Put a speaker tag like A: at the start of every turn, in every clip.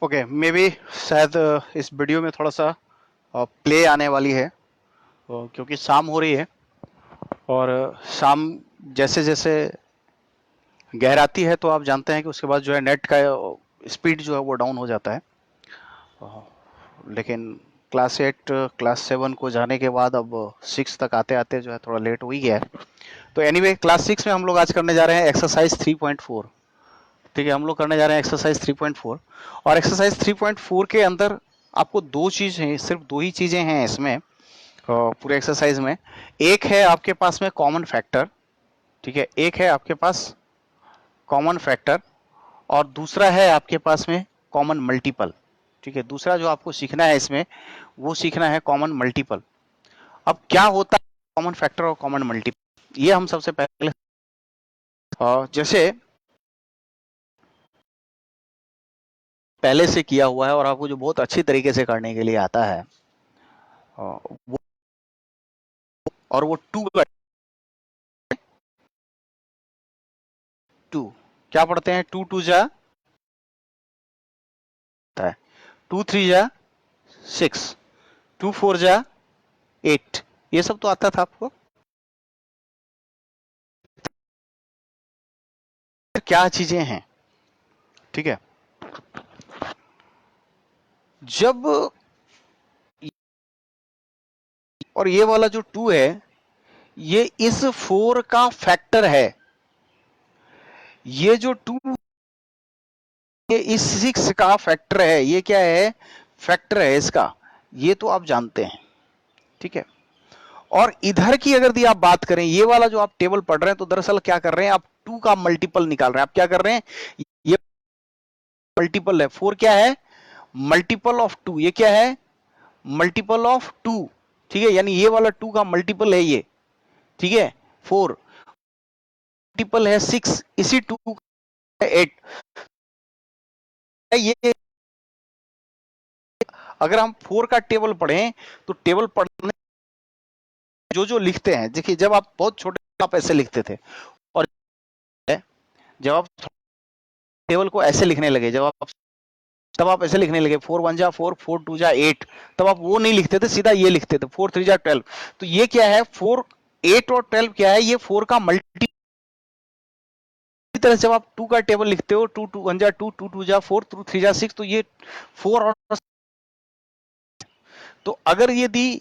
A: Okay, may be शायद इस video में थोड़ा सा प्ले आने वाली है, क्योंकि शाम हो रही है और शाम जैसे जैसे गहराती है तो आप जानते हैं कि उसके बाद जो है नेट का स्पीड जो है वो डाउन हो जाता है। लेकिन क्लास 8 क्लास 7 को जाने के बाद अब 6 तक आते आते जो है थोड़ा लेट हो ही गया है। तो एनीवे क्लास 6 में हम लोग आज करने जा रहे हैं एक्सरसाइज 3.4। ठीक है, हम लोग करने जा रहे हैं एक्सरसाइज 3.4 और एक्सरसाइज 3.4 के अंदर आपको दो चीज है, सिर्फ दो ही चीजें हैं इसमें पूरे एक्सरसाइज में। एक है आपके पास में कॉमन फैक्टर, ठीक है, एक है आपके पास कॉमन फैक्टर और दूसरा है आपके पास में कॉमन मल्टीपल। ठीक है, दूसरा जो आपको सीखना है इसमें वो सीखना है कॉमन मल्टीपल। अब क्या होता है कॉमन फैक्टर और कॉमन मल्टीपल, ये हम सबसे पहले जैसे पहले से किया हुआ है और आपको जो बहुत अच्छी तरीके से करने के लिए आता है वो, और वो टू क्या पढ़ते हैं, टू टू जा है, टू थ्री जा 6, टू फोर जा 8, ये सब तो आता था आपको। क्या चीजें हैं, ठीक है, जब और ये वाला जो 2 है ये इस 4 का फैक्टर है, ये जो 2 ये इस 6 का फैक्टर है, ये क्या है, फैक्टर है इसका, ये तो आप जानते हैं। ठीक है, और इधर की अगर दी आप बात करें, ये वाला जो आप टेबल पढ़ रहे हैं तो दरअसल क्या कर रहे हैं आप, 2 का मल्टीपल निकाल रहे हैं। आप क्या कर रहे हैं, ये मल्टीपल है, 4 क्या है, मल्टीपल ऑफ 2, ये क्या है, मल्टीपल ऑफ 2। ठीक है, यानी ये वाला 2 का मल्टीपल है ये, ठीक है, 4 मल्टीपल है 6, इसी 2 का 8। ये अगर हम 4 का टेबल पढ़ें तो टेबल पढ़ने जो जो लिखते हैं, देखिए जब आप बहुत छोटे आप ऐसे लिखते थे, और जब आप टेबल को ऐसे लिखने लगे, जब आप तब आप ऐसे लिखने लगे 4 1 जा 4, 4 2 जा 8, तब आप वो नहीं लिखते थे, सीधा ये लिखते थे 4 3 जा 12। तो ये क्या है, 4 8 और 12 क्या है, ये 4 का मल्टी। इसी तरह जब आप 2 का टेबल लिखते हो, 2 2 1 जा 2, 2 2 जा 4, 2 3 जा 6, तो ये 4 और, तो अगर ये दी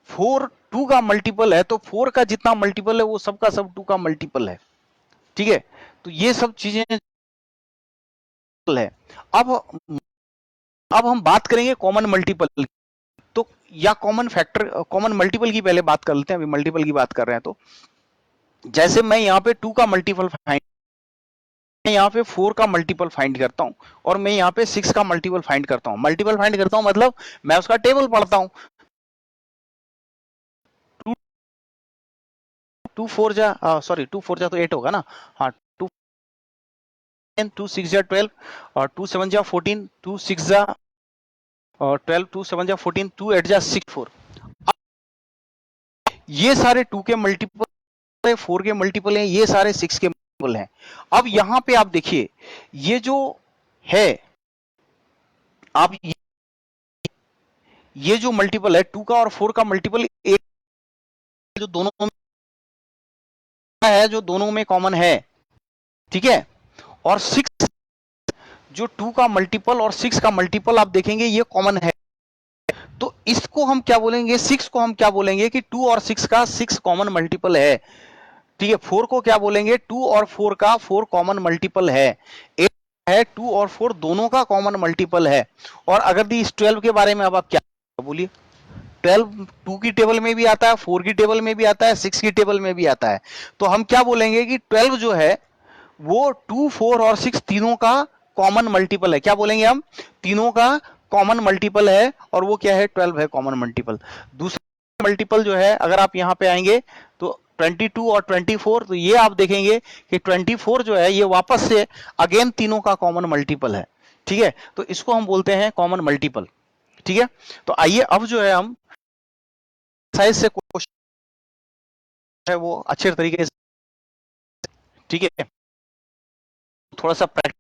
A: 4 2 का मल्टीपल है तो 4 का जितना मल्टीपल है वो सबका सब 2 का मल्टीपल है। ठीक है, तो ये सब चीजें है। अब अब हम बात करेंगे कॉमन मल्टीपल, तो या कॉमन फैक्टर, कॉमन मल्टीपल की पहले बात कर लेते हैं, अभी मल्टीपल की बात कर रहे हैं। तो जैसे मैं यहाँ पे 2 का मल्टीपल फाइंड, मैं यहाँ पे 4 का मल्टीपल फाइंड करता हूँ और मैं यहाँ पे 6 का मल्टीपल फाइंड करता हूँ। मल्टीपल फाइंड करता हूँ मतलब मैं उसका टेबल पढ़ता हूँ। 2 4 जा सॉरी 2 4 जा तो 8 होगा ना, हाँ 2 2 6 जा 12 और 2 7 जा 14, 2 6 जा 12, 2 7 जा 14, 2 8 जा 6 4। ये सारे 2 के मल्टीपल, 4 के मल्टीपल हैं, ये सारे 6 के मल्टीपल हैं। अब यहां पे आप देखिए ये जो है, आप ये जो मल्टीपल है 2 का और 4 का मल्टीपल, एक जो दोनों में है, जो दोनों में कॉमन है, ठीक है, और 6 जो 2 का मल्टीपल और 6 का मल्टीपल आप देखेंगे ये कॉमन है। तो इसको हम क्या बोलेंगे, 6 को हम क्या बोलेंगे कि 2 और 6 का 6 कॉमन मल्टीपल है। ठीक है, 4 को क्या बोलेंगे, 2 और 4 का 4 कॉमन मल्टीपल है। 8 है 2 और 4 दोनों का कॉमन मल्टीपल है। और अगर दी इस 12 के बारे में अब आप क्या बोलिए, 12 2 की टेबल में भी आता है, 4 की टेबल में भी आता है, 6 की टेबल में भी आता है। तो हम क्या बोलेंगे कि 12 जो है वो 2 4 और 6 तीनों का कॉमन मल्टीपल है। क्या बोलेंगे हम, तीनों का कॉमन मल्टीपल है, और वो क्या है, 12 है कॉमन मल्टीपल। दूसरा मल्टीपल जो है, अगर आप यहां पे आएंगे तो 22 और 24, तो ये आप देखेंगे कि 24 जो है ये वापस से अगेन तीनों का कॉमन मल्टीपल है। ठीक है, तो इसको हम बोलते हैं कॉमन मल्टीपल। ठीक है, तो आइए अब जो है हम साइज से क्वेश्चन है वो अच्छे तरीके से, ठीक है, थोड़ा सा प्रैक्टिस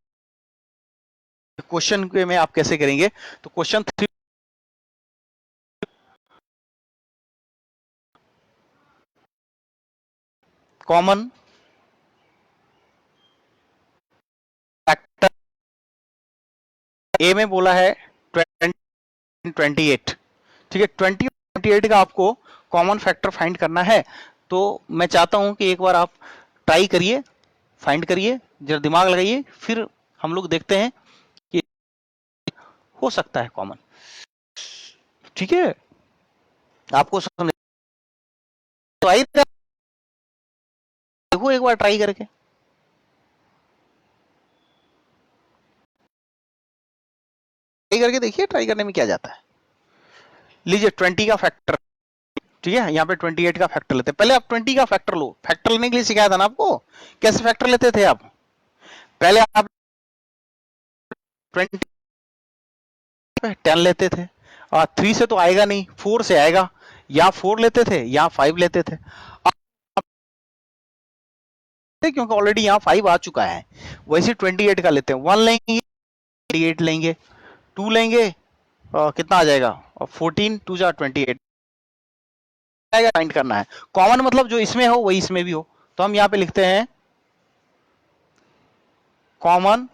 A: क्वेश्चन के में आप कैसे करेंगे, तो क्वेश्चन 3 कॉमन फैक्टर ए में बोला है 28, ठीक है। 28 का आपको कॉमन फैक्टर फाइंड करना है, तो मैं चाहता हूं कि एक बार आप ट्राई करिए, फाइंड करिए, जरा दिमाग लगाइए, फिर हम लोग देखते हैं कि हो सकता है कॉमन, ठीक है। आपको समझ तो आई, देखो एक बार ट्राई करके, ट्राई करके देखिए, ट्राई करने में क्या जाता है। लीजिए 20 का फैक्टर, ठीक है, यहाँ पे 28 का फैक्टर लेते हैं। पहले आप 20 का फैक्टर लो, फैक्टर लेने के लिए सिखाया था ना आपको, कैसे फैक्टर लेते थे आप। पहले आप 20 10 लेते थे, और 3 से तो आएगा नहीं, 4 से आएगा, या 4 लेते थे या 5 लेते थे, क्योंकि ऑलरेडी यहाँ 5 आ चुका है, वैसे 28 का लेते हैं। 1 लेंगे 28 लेंगे, 2 लेंगे कितना आ जाएगा, 14 2 जा 28 फाइंड करना है। कॉमन मतलब जो इसमें हो वही इसमें भी हो, तो हम यहाँ पे लिखते हैं कॉमन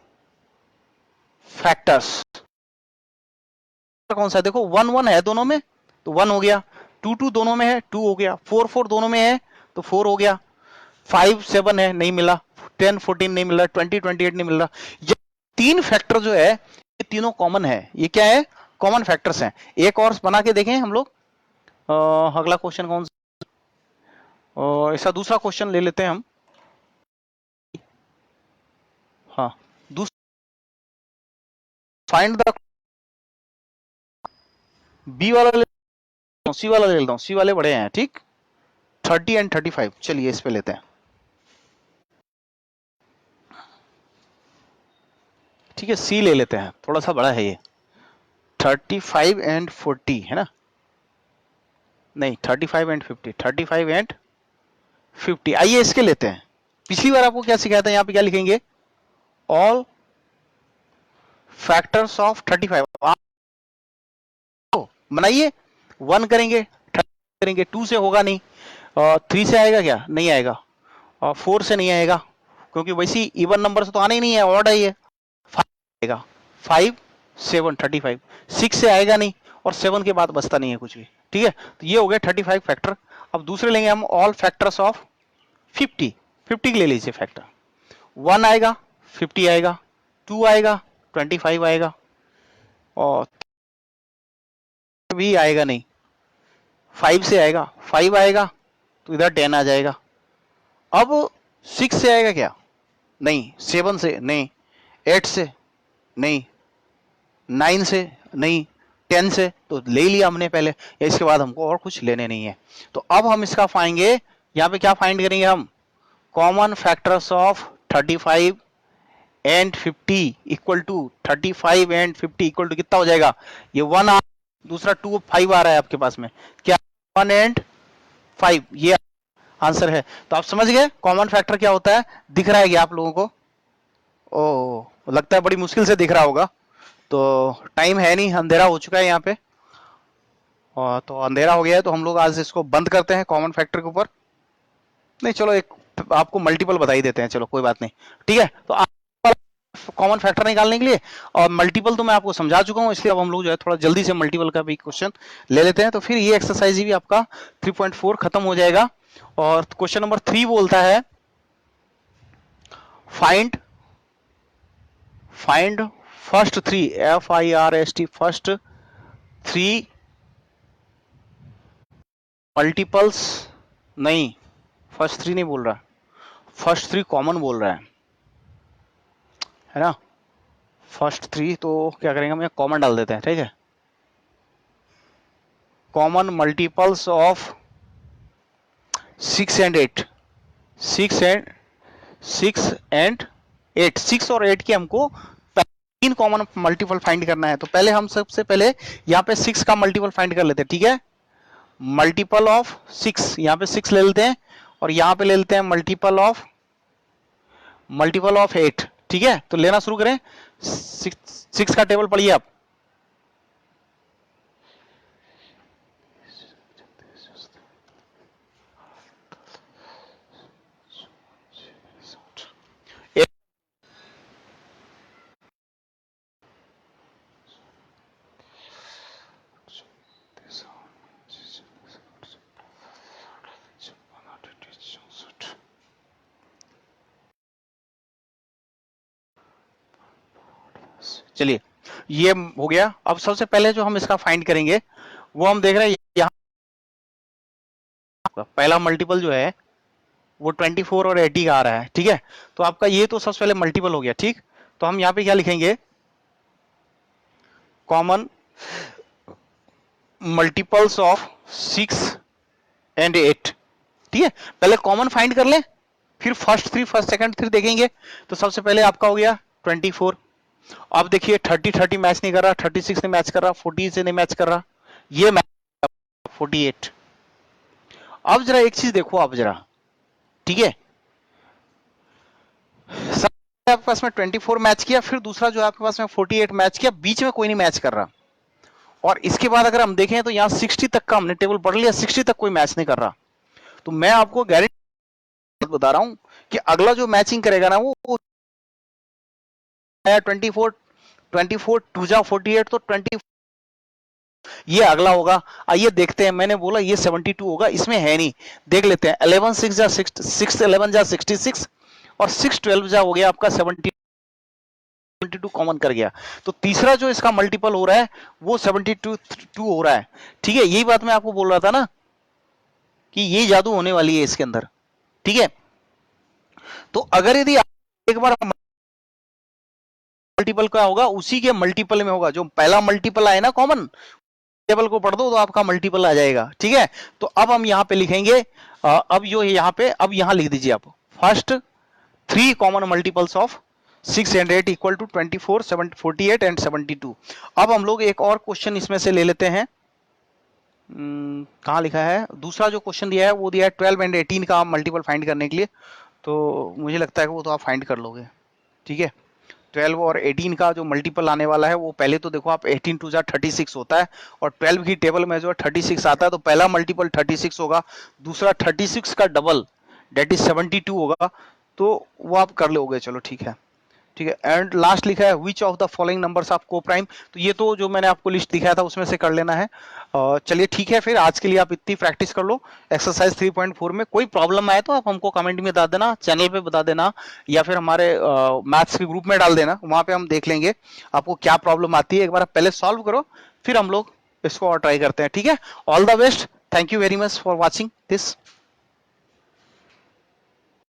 A: फैक्टर्स। कौन सा है, देखो 1 1 है दोनों में, तो 1 हो गया, 2 2 दोनों में है, 2 हो गया, 4 4 दोनों में है, तो 4 हो गया, 5 7 है, नहीं मिला, 10 14 नहीं मिल रहा, 20 28 नहीं मिल रहा। ये 3 फैक्टर जो है, ये तीनों कॉमन है। ये क्या है, कॉमन फैक्टर्स हैं। एक और बना के देखें हम लोग, अगला क्वेश्चन कौन सा, ऐसा दूसरा क्वेश्चन ले लेते हैं हम, हाँ दूसरा, फाइंड द बी वाला ले, सी वाला ले लेता हूँ, सी वाले बड़े हैं, ठीक। 30 एंड 35, चलिए इस पे लेते हैं, ठीक है, सी ले लेते हैं, थोड़ा सा बड़ा है ये। 35 एंड 40 है ना, नहीं 35 एंड 50, 35 एंड 50, आइए इसके लेते हैं। पिछली बार आपको क्या सिखाया था, यहाँ पे क्या लिखेंगे, ऑल फैक्टर्स ऑफ 35, आप बनाइए, 1 करेंगे, 30 करेंगे, 2 से होगा नहीं, 3 से आएगा क्या, नहीं आएगा, और 4 से नहीं आएगा, क्योंकि वैसी इवन नंबर से तो आने ही नहीं है, ऑड है ये, 5 आएगा, 5 7 35, 6 से आएगा नहीं, और 7 के बाद बचता नहीं है कुछ भी, ठीक है। तो ये हो गया 35 फैक्टर। अब दूसरे लेंगे हम, ऑल फैक्टर्स ऑफ 50, 50 के ले लीजिए फैक्टर, 1 आएगा, 50 आएगा, 2 आएगा, 25 आएगा, और भी आएगा नहीं, 5 से आएगा, 5 आएगा, तो इधर 10 आ जाएगा। अब 6 से आएगा क्या, नहीं, 7 से नहीं, 8 से नहीं, 9 से नहीं, 10 से तो ले लिया हमने पहले, इसके बाद हमको और कुछ लेने नहीं है। तो अब हम इसका पाएंगे, यहाँ पे क्या फाइंड करेंगे हम, common factors of 35 and 50 equal to 35 and 50 equal to कितना हो जाएगा, ये 1 आ, दूसरा 2 5 आ रहा है आपके पास में, क्या 1 एंड 5, ये आंसर है। तो आप समझ गए कॉमन फैक्टर क्या होता है, दिख रहा है क्या आप लोगों को, ओ लगता है बड़ी मुश्किल से दिख रहा होगा, तो टाइम है नहीं, अंधेरा हो चुका है यहाँ पे, और तो अंधेरा हो गया है, तो हम लोग आज इसको बंद करते हैं कॉमन फैक्टर के ऊपर। नहीं चलो एक आपको मल्टीपल बता ही देते हैं, चलो कोई बात नहीं, ठीक है। तो कॉमन फैक्टर निकालने के लिए, और मल्टीपल तो मैं आपको समझा चुका हूं, इसलिए अब हम लोग जो है थोड़ा जल्दी से मल्टीपल का भी क्वेश्चन ले लेते हैं, तो फिर ये एक्सरसाइज भी आपका 3.4 खत्म हो जाएगा। और क्वेश्चन नंबर 3 बोलता है find first 3, FIRST, first 3 multiples, नहीं फर्स्ट 3 नहीं बोल रहा, फर्स्ट 3 कॉमन बोल रहा है ना, फर्स्ट 3, तो क्या करेंगे हम, कॉमन डाल देते हैं, ठीक है। Common multiples of 6 and 8, 6 and 8, 6 और 8 की हमको 3 कॉमन मल्टीपल फाइंड करना है। तो पहले हम सबसे पहले यहाँ पे 6 का मल्टीपल फाइंड कर लेते हैं, ठीक है। मल्टीपल ऑफ 6, यहाँ पे 6 ले लेते हैं, और यहाँ पे ले लेते हैं मल्टीपल ऑफ 8, ठीक है, तो लेना शुरू करें। 6 का टेबल पढ़िए आप। चलिए ये हो गया। अब सबसे पहले जो हम इसका फाइंड करेंगे वो हम देख रहे हैं यहाँ पहला मल्टीपल जो है वो 24 और 80 का आ रहा है, ठीक है। तो आपका ये तो सबसे पहले मल्टीपल हो गया, ठीक। तो हम यहाँ पे क्या लिखेंगे, कॉमन मल्टीपल्स ऑफ 6 एंड 8, ठीक है। पहले कॉमन फाइंड कर लें, फिर फर्स्ट 3 फर्स्ट सेकंड 3 देखेंगे। तो सबसे पहले आपका हो गया 24। अब देखिए 30 मैच नहीं कर रहा, 36 ने मैच कर रहा, 40 से नहीं मैच कर रहा, ये मैच 48। अब जरा एक चीज देखो आप जरा, ठीक है। आपके पास में 24 मैच किया, फिर दूसरा जो आपके पास में 48 मैच किया, बीच में कोई नहीं मैच कर रहा। और इसके बाद अगर हम देखें तो यहाँ 60 तक का हमने टेबल पढ़ लिया, 60 तक कोई मैच नहीं कर रहा। तो मैं आपको गारंटी बता रहा हूं कि अगला जो मैचिंग करेगा ना वो 24 टू जा 48, तो 20 ये अगला होगा। आइए देखते हैं, मैंने बोला ये 72 होगा, इसमें है नहीं, देख लेते हैं। 11 6 जा 6 11 जा 66 और 6 12 जा हो गया आपका 72 कॉमन कर गया। तो तीसरा जो इसका मल्टीपल हो रहा है वो 72 हो रहा है, ठीक है। यही बात मैं आपको बोल रहा था ना कि ये जादू होने वाली है इसके अंदर, ठीक है। तो अगर यदि एक बार मल्टीपल का होगा, उसी के मल्टीपल में होगा, जो पहला मल्टीपल आए ना कॉमन, टेबल को पढ़ दो तो आपका मल्टीपल आ जाएगा, ठीक है। तो अब हम यहां पे लिखेंगे, अब जो यहां पे, अब यहां लिख दीजिए आप, first 3 common multiples of 6 and 8 equal to 24 48 and 72। अब हम लोग एक और क्वेश्चन इसमें से ले लेते हैं। कहां लिखा है, दूसरा जो क्वेश्चन दिया है वो दिया है 12 एंड 18 का मल्टीपल फाइंड करने के लिए। तो मुझे लगता है कि वो तो आप फाइंड कर लोगे, ठीक है। 12 और 18 का जो मल्टीपल आने वाला है वो पहले तो देखो आप 18 टू जा 36 होता है, और 12 की टेबल में जो है 36 आता है, तो पहला मल्टीपल 36 होगा, दूसरा 36 का डबल डेट इज 72 होगा, तो वो आप कर लोगे। चलो ठीक है, ठीक है। एंड लास्ट लिखा है which of the following numbers of को प्राइम, तो ये तो जो मैंने आपको लिस्ट दिखाया था उसमें से कर लेना है। चलिए ठीक है, फिर आज के लिए आप इतनी प्रैक्टिस कर लो। एक्सरसाइज 3.4 में कोई प्रॉब्लम आए तो आप हमको कमेंट में बता देना, चैनल पे बता देना, या फिर हमारे मैथ्स के ग्रुप में डाल देना, वहां पे हम देख लेंगे आपको क्या प्रॉब्लम आती है। एक बार आप पहले सॉल्व करो, फिर हम लोग इसको और ट्राई करते हैं, ठीक है। All the best, thank you very much for watching this.